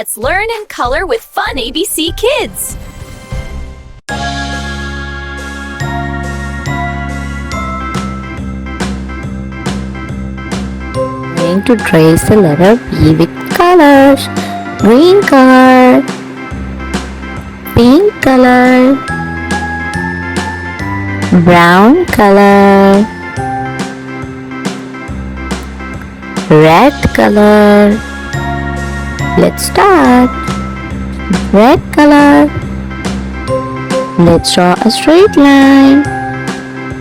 Let's learn and color with Fun ABC Kids. I'm going to trace the letter B with colors. Green color, pink color, brown color, red color. Let's start. Red color. Let's draw a straight line.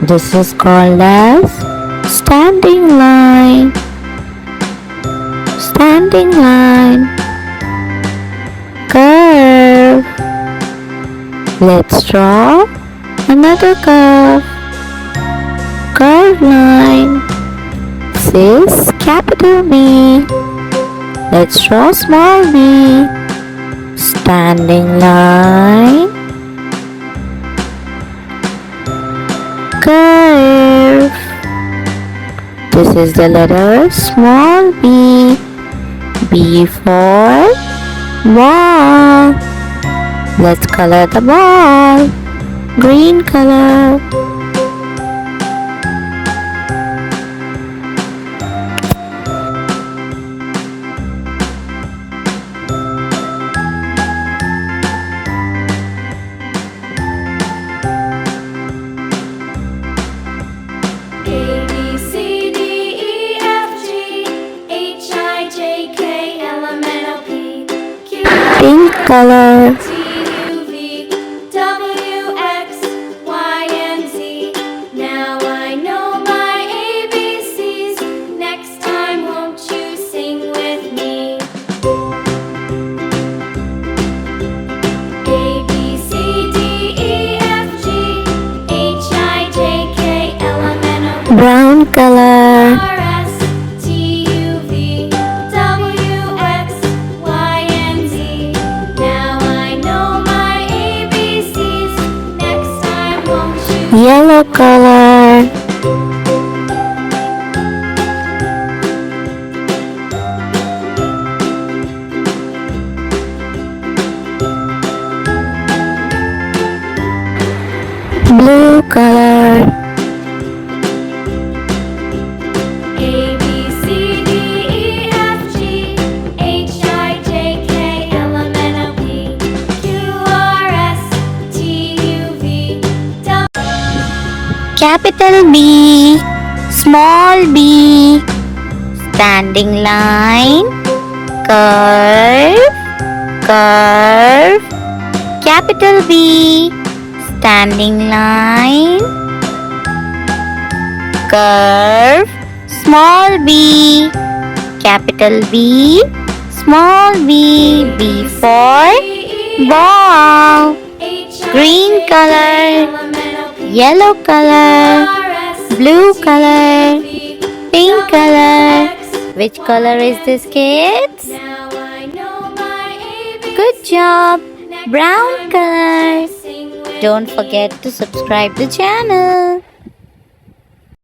This is called as standing line. Standing line. Curve. Let's draw another curve. Curve line. This is capital B. Let's draw small b. Standing line. Curve. This is the letter small b. B for ball. Let's color the ball. Green color. Pink color. T, U, V, W, X, Y, and Z. Now I know my ABCs. Next time, won't you sing with me? A, B, C, D, E, F, G, H, I, J, K, L, M, N, O, P, Brown color. R, S, T, U, V, W, X, Y, and Z. Now I know my ABCs. Next time, won't you? Yellow color. Blue color. A, B, C, D, E, F, G, H, I, J, K, L, M, N, O, P, Q, R, S, T, U, V, W. Capital B. Small b. Standing line. Curve. Curve. Capital B. Standing line. Curve. Small b. Capital B. Small b. B for ball. Green color. Yellow color. Blue color. Pink color. Which color is this, kids? Good job. Brown color. Don't forget to subscribe the channel.